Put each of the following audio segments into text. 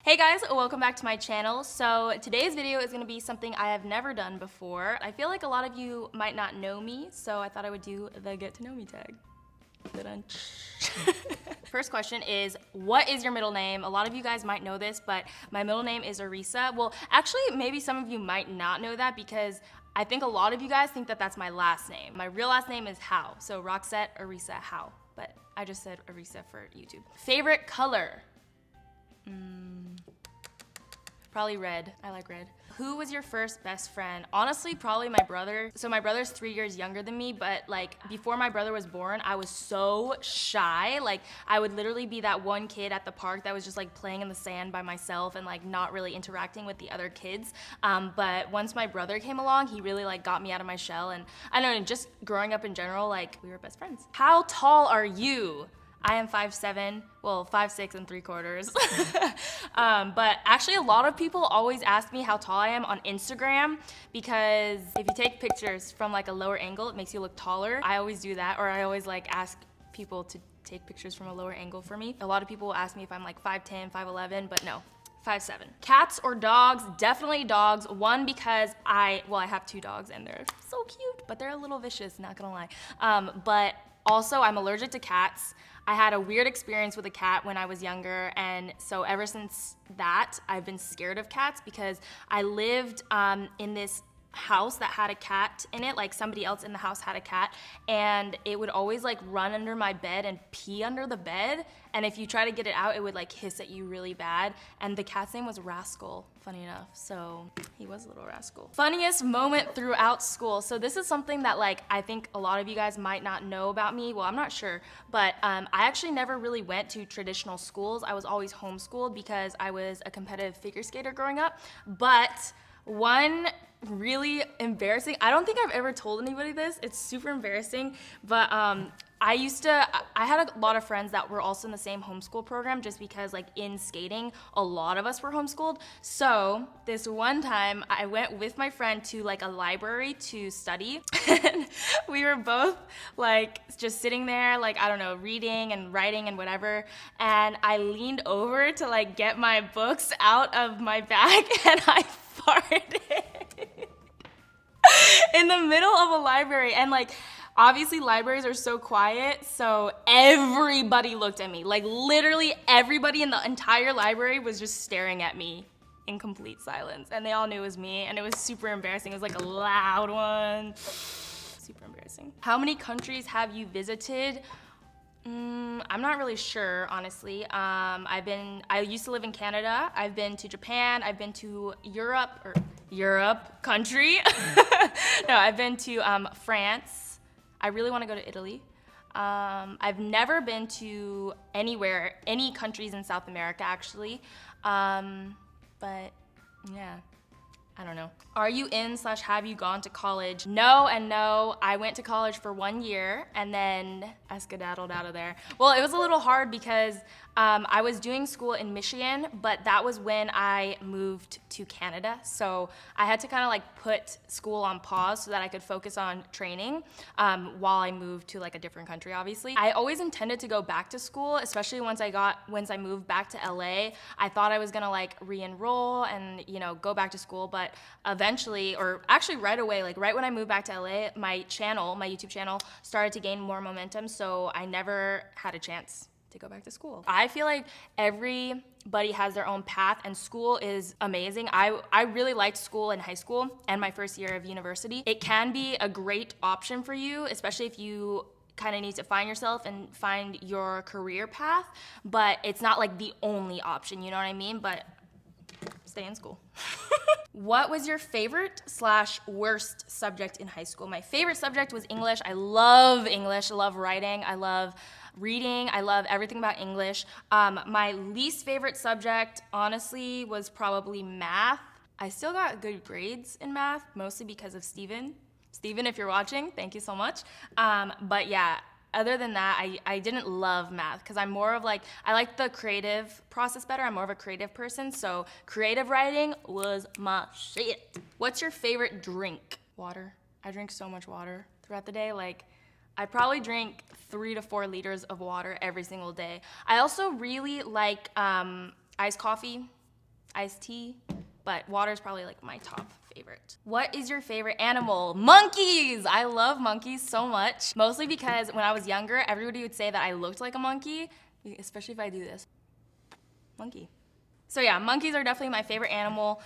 Hey guys, welcome back to my channel. So today's video is gonna be something I have never done before. I feel like a lot of you might not know me, so I thought I would do the get to know me tag. First question is, what is your middle name? A lot of you guys might know this, but my middle name is Arisa. Well, actually, maybe some of you might not know that because I think a lot of you guys think that that's my last name. My real last name is Howe, so Roxette Arisa Howe, but I just said Arisa for YouTube. Favorite color? Probably red. I like red. Who was your first best friend? Honestly, probably my brother. So my brother's 3 years younger than me, but like before my brother was born, I was so shy. Like I would literally be that one kid at the park that was just like playing in the sand by myself and like not really interacting with the other kids. But once my brother came along, he really like got me out of my shell. And I don't know, just growing up in general, like we were best friends. How tall are you? I am 5'7", well, 5'6" and 3/4. But actually a lot of people always ask me how tall I am on Instagram because if you take pictures from like a lower angle, it makes you look taller. I always do that, or I always like ask people to take pictures from a lower angle for me. A lot of people will ask me if I'm like 5'10", 5'11", but no. 5'7". Cats or dogs? Definitely dogs. One, because I have 2 dogs and they're so cute, but they're a little vicious, not gonna lie. But also I'm allergic to cats. I had a weird experience with a cat when I was younger, and so ever since that, I've been scared of cats because I lived in this house that had a cat in it, like somebody else in the house had a cat, and it would always like run under my bed and pee under the bed, and if you try to get it out, it would like hiss at you really bad, and the cat's name was Rascal, funny enough, so he was a little rascal. Funniest moment throughout school. So this is something that like I think a lot of you guys might not know about me. Well, I'm not sure, but I actually never really went to traditional schools. I was always homeschooled because I was a competitive figure skater growing up. But one really embarrassing, I don't think I've ever told anybody this, it's super embarrassing, but I had a lot of friends that were also in the same homeschool program just because like in skating, a lot of us were homeschooled. So this one time I went with my friend to like a library to study and we were both like just sitting there, like, I don't know, reading and writing and whatever. And I leaned over to like get my books out of my bag and I farted in the middle of a library. And like, obviously libraries are so quiet, so everybody looked at me. Like literally everybody in the entire library was just staring at me in complete silence. And they all knew it was me, and it was super embarrassing. It was like a loud one. Super embarrassing. How many countries have you visited? I'm not really sure, honestly. I used to live in Canada. I've been to Japan. I've been to Europe country. No, I've been to France. I really want to go to Italy. I've never been to any countries in South America, actually. But yeah, I don't know. Are you in/have you gone to college? No and no. I went to college for 1 year and then I skedaddled out of there. Well, it was a little hard because I was doing school in Michigan, but that was when I moved to Canada. So I had to kind of like put school on pause so that I could focus on training while I moved to like a different country, obviously. I always intended to go back to school, especially once I moved back to LA. I thought I was gonna like re-enroll and, you know, go back to school, but eventually, or actually right away, like right when I moved back to LA, my YouTube channel started to gain more momentum, so I never had a chance to go back to school. I feel like everybody has their own path, and school is amazing. I really liked school in high school and my first year of university. It can be a great option for you, especially if you kind of need to find yourself and find your career path, but it's not like the only option, you know what I mean? But stay in school. What was your favorite/worst subject in high school? My favorite subject was English. I love English. I love writing. I love reading. I love everything about English. My least favorite subject, honestly, was probably math. I still got good grades in math, mostly because of Steven. Steven, if you're watching, thank you so much. But yeah, other than that, I didn't love math because I'm more of like, I like the creative process better. I'm more of a creative person, so creative writing was my shit. What's your favorite drink? Water. I drink so much water throughout the day. Like, I probably drink 3 to 4 liters of water every single day. I also really like iced coffee. iced tea, but water is probably like my top favorite. What is your favorite animal? Monkeys! I love monkeys so much. Mostly because when I was younger, everybody would say that I looked like a monkey, especially if I do this. Monkey. So yeah, monkeys are definitely my favorite animal.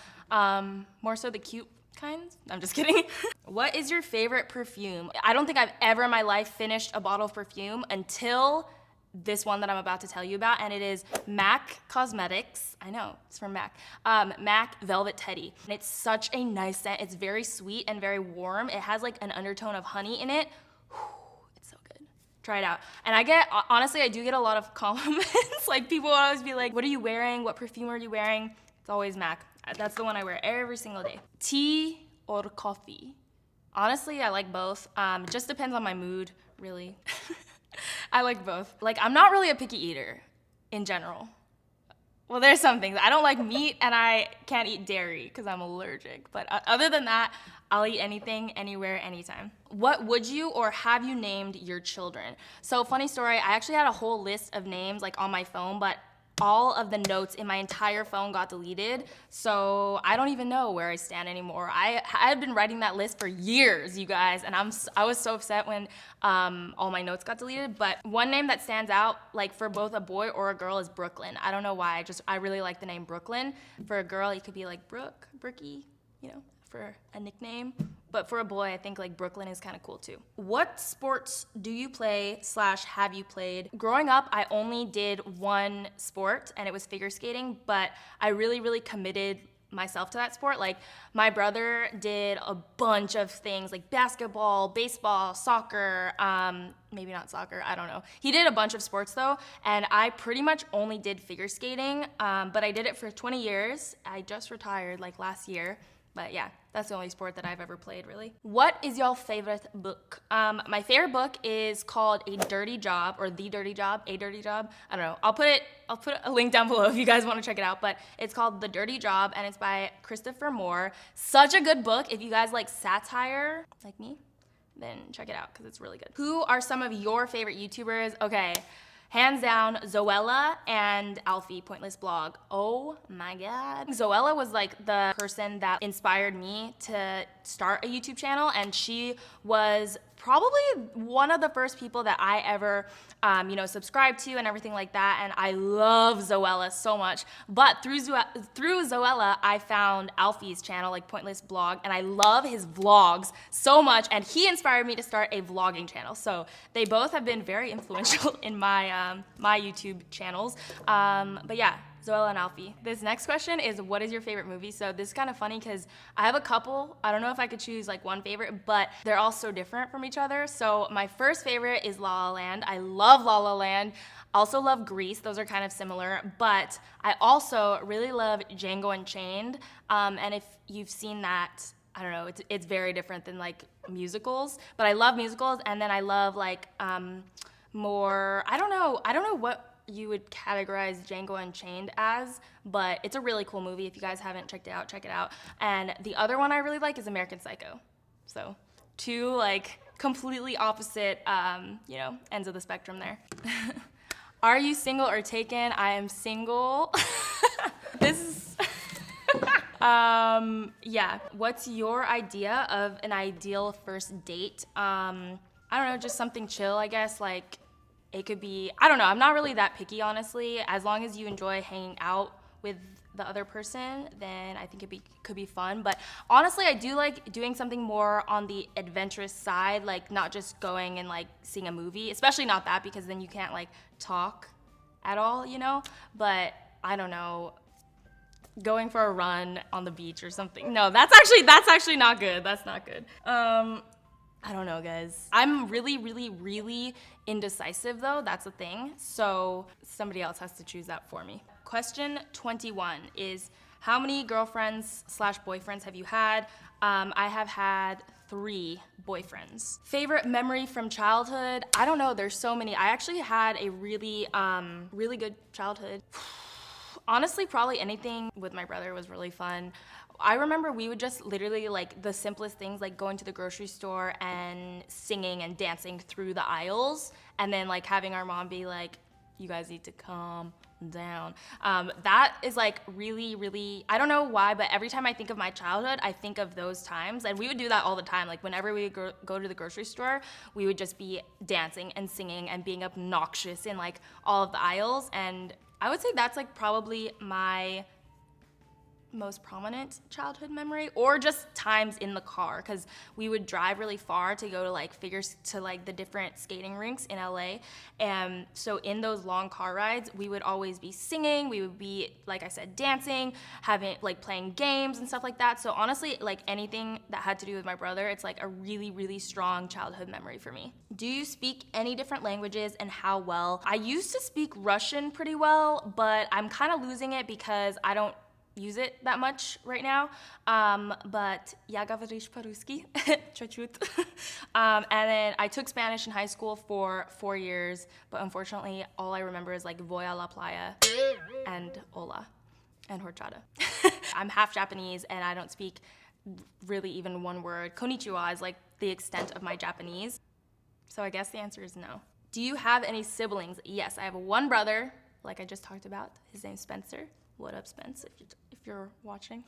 More so the cute kinds. I'm just kidding. What is your favorite perfume? I don't think I've ever in my life finished a bottle of perfume until this one that I'm about to tell you about, and it is MAC Cosmetics. I know, it's from MAC. MAC Velvet Teddy. And it's such a nice scent. It's very sweet and very warm. It has like an undertone of honey in it. It's so good. Try it out. And honestly, I do get a lot of compliments. Like people will always be like, what are you wearing? What perfume are you wearing? It's always MAC. That's the one I wear every single day. Tea or coffee? Honestly, I like both. It just depends on my mood, really. I like both. Like, I'm not really a picky eater in general. Well, there's some things. I don't like meat and I can't eat dairy because I'm allergic. But other than that, I'll eat anything, anywhere, anytime. What would you or have you named your children? So funny story, I actually had a whole list of names like on my phone, but all of the notes in my entire phone got deleted, so I don't even know where I stand anymore. I had been writing that list for years, you guys, and I was so upset when all my notes got deleted. But one name that stands out, like for both a boy or a girl, is Brooklyn. I don't know why. I really like the name Brooklyn. For a girl, it could be like Brookie, you know, for a nickname. But for a boy, I think like Brooklyn is kind of cool too. What sports do you play / have you played? Growing up, I only did one sport and it was figure skating, but I really committed myself to that sport. Like my brother did a bunch of things like basketball, baseball, soccer, maybe not soccer, I don't know. He did a bunch of sports though, and I pretty much only did figure skating, but I did it for 20 years. I just retired like last year. But yeah, that's the only sport that I've ever played, really. What is your favorite book? My favorite book is called A Dirty Job, or The Dirty Job, A Dirty Job. I don't know. I'll put a link down below if you guys want to check it out. But it's called The Dirty Job, and it's by Christopher Moore. Such a good book. If you guys like satire, like me, then check it out because it's really good. Who are some of your favorite YouTubers? Okay. Hands down, Zoella and Alfie, Pointless Blog. Oh my God. Zoella was like the person that inspired me to start a YouTube channel, and she was probably one of the first people that I ever, subscribed to and everything like that. And I love Zoella so much. But through Zoella, I found Alfie's channel, like Pointless Blog, and I love his vlogs so much. And he inspired me to start a vlogging channel. So they both have been very influential in my my YouTube channels. But yeah. Zoella and Alfie. This next question is, what is your favorite movie? So this is kind of funny because I have a couple. I don't know if I could choose like one favorite, but they're all so different from each other. So my first favorite is La La Land. I love La La Land. Also love Grease. Those are kind of similar, but I also really love Django Unchained. And if you've seen that, I don't know, it's very different than like musicals, but I love musicals. And then I love like more, I don't know what you would categorize Django Unchained as, but it's a really cool movie. If you guys haven't checked it out, check it out. And the other one I really like is American Psycho. So two like completely opposite, ends of the spectrum there. Are you single or taken? I am single. This is, yeah. What's your idea of an ideal first date? I don't know, just something chill, I guess, like, it could be, I don't know, I'm not really that picky, honestly. As long as you enjoy hanging out with the other person, then I think it could be fun. But honestly, I do like doing something more on the adventurous side, like not just going and like seeing a movie, especially not that, because then you can't like talk at all, you know? But I don't know, going for a run on the beach or something. No, that's actually not good. That's not good. I don't know, guys. I'm really indecisive though, that's the thing. So somebody else has to choose that for me. Question 21 is, how many girlfriends / boyfriends have you had? I have had 3 boyfriends. Favorite memory from childhood? I don't know, there's so many. I actually had a really good childhood. Honestly, probably anything with my brother was really fun. I remember we would just literally, like, the simplest things, like going to the grocery store and singing and dancing through the aisles, and then like having our mom be like, you guys need to calm down. That is like really, really, I don't know why, but every time I think of my childhood, I think of those times. And we would do that all the time. Like whenever we would go to the grocery store, we would just be dancing and singing and being obnoxious in like all of the aisles. And I would say that's like probably my most prominent childhood memory, or just times in the car, because we would drive really far to go to like the different skating rinks in LA. And so in those long car rides, we would always be singing, we would be, like I said, dancing, having like playing games and stuff like that. So honestly, like anything that had to do with my brother, it's like a really, really strong childhood memory for me. Do you speak any different languages, and how well? I used to speak Russian pretty well, but I'm kind of losing it because I don't use it that much right now, but я говоришь по-русски, чуть-чуть. And then I took Spanish in high school for 4 years, but unfortunately all I remember is like voy a la playa and hola and horchata. I'm half Japanese and I don't speak really even one word. Konnichiwa is like the extent of my Japanese. So I guess the answer is no. Do you have any siblings? Yes, I have one brother, like I just talked about. His name's Spencer. What up, Spence, if you're watching,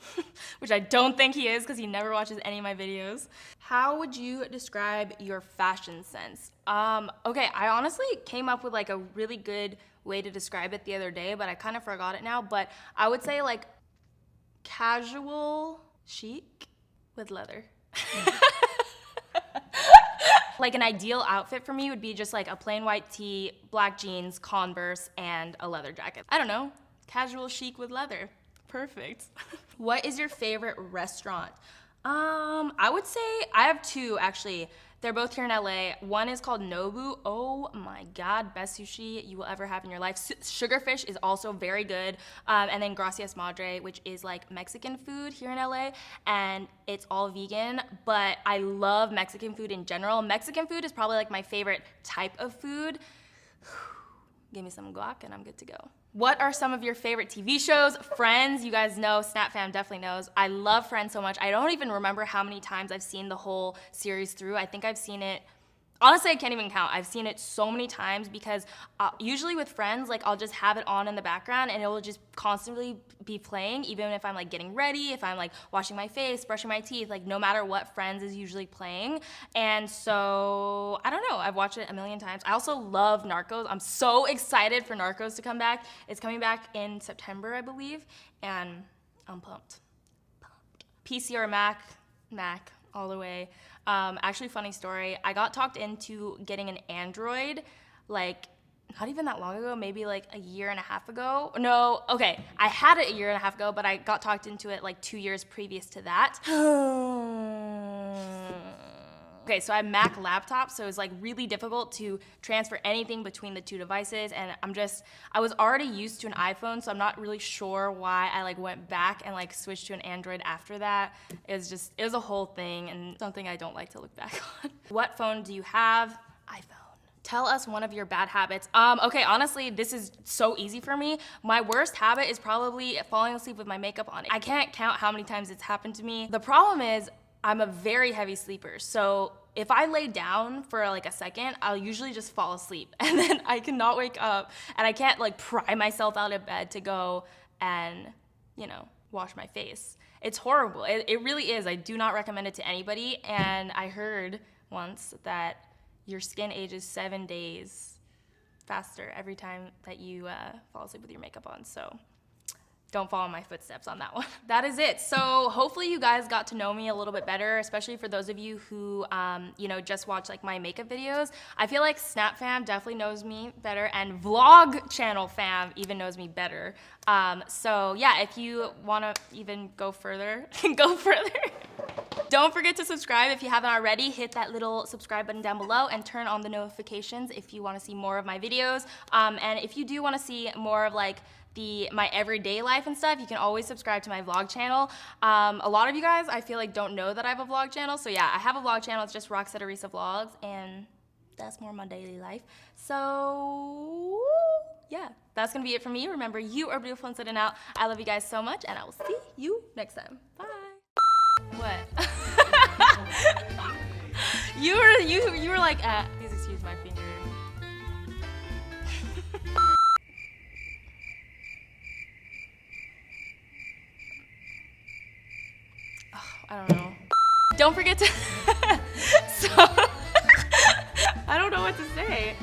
which I don't think he is because he never watches any of my videos. How would you describe your fashion sense? Okay, I honestly came up with like a really good way to describe it the other day, but I kind of forgot it now. But I would say like casual chic with leather. Like an ideal outfit for me would be just like a plain white tee, black jeans, Converse, and a leather jacket. I don't know. Casual chic with leather. Perfect. What is your favorite restaurant? I would say I have two actually. They're both here in LA. One is called Nobu. Oh my God, best sushi you will ever have in your life. Sugarfish is also very good. And then Gracias Madre, which is like Mexican food here in LA, and it's all vegan, but I love Mexican food in general. Mexican food is probably like my favorite type of food. Give me some guac and I'm good to go. What are some of your favorite TV shows? Friends, you guys know, Snap Fam definitely knows. I love Friends so much. I don't even remember how many times I've seen the whole series through. I think I've seen it, honestly, I can't even count. I've seen it so many times because usually with Friends, like I'll just have it on in the background and it will just constantly be playing, even if I'm like getting ready, if I'm like washing my face, brushing my teeth, like no matter what, Friends is usually playing. And so, I don't know, I've watched it a million times. I also love Narcos. I'm so excited for Narcos to come back. It's coming back in September, I believe, and I'm pumped. PC or Mac? Mac, all the way. Actually, funny story, I got talked into getting an Android, like, not even that long ago, maybe like a year and a half ago. No, okay, I had it a year and a half ago, but I got talked into it like 2 years previous to that. Okay, so I have Mac laptop, so it's like really difficult to transfer anything between the two devices, and I was already used to an iPhone, so I'm not really sure why I like went back and like switched to an Android after that. It was a whole thing and something I don't like to look back on. What phone do you have? iPhone. Tell us one of your bad habits. Okay, honestly, this is so easy for me. My worst habit is probably falling asleep with my makeup on. I can't count how many times it's happened to me. The problem is I'm a very heavy sleeper, so if I lay down for like a second, I'll usually just fall asleep and then I cannot wake up and I can't like pry myself out of bed to go and, you know, wash my face. It's horrible. It really is. I do not recommend it to anybody. And I heard once that your skin ages 7 days faster every time that you fall asleep with your makeup on. So don't follow my footsteps on that one. That is it. So hopefully you guys got to know me a little bit better, especially for those of you who, you know, just watch like my makeup videos. I feel like Snap Fam definitely knows me better, and Vlog Channel Fam even knows me better. So yeah, if you want to even go further, go further. Don't forget to subscribe if you haven't already. Hit that little subscribe button down below and turn on the notifications if you want to see more of my videos. And if you do want to see more of like my everyday life and stuff, you can always subscribe to my vlog channel. A lot of you guys, I feel like, don't know that I have a vlog channel. So yeah, I have a vlog channel. It's just Roxette Arisa Vlogs, and that's more my daily life. So yeah, that's gonna be it for me. Remember, you are beautiful inside and out. I love you guys so much, and I will see you next time. Bye. What? you were like, please excuse my finger. I don't know. Don't forget to, so, I don't know what to say.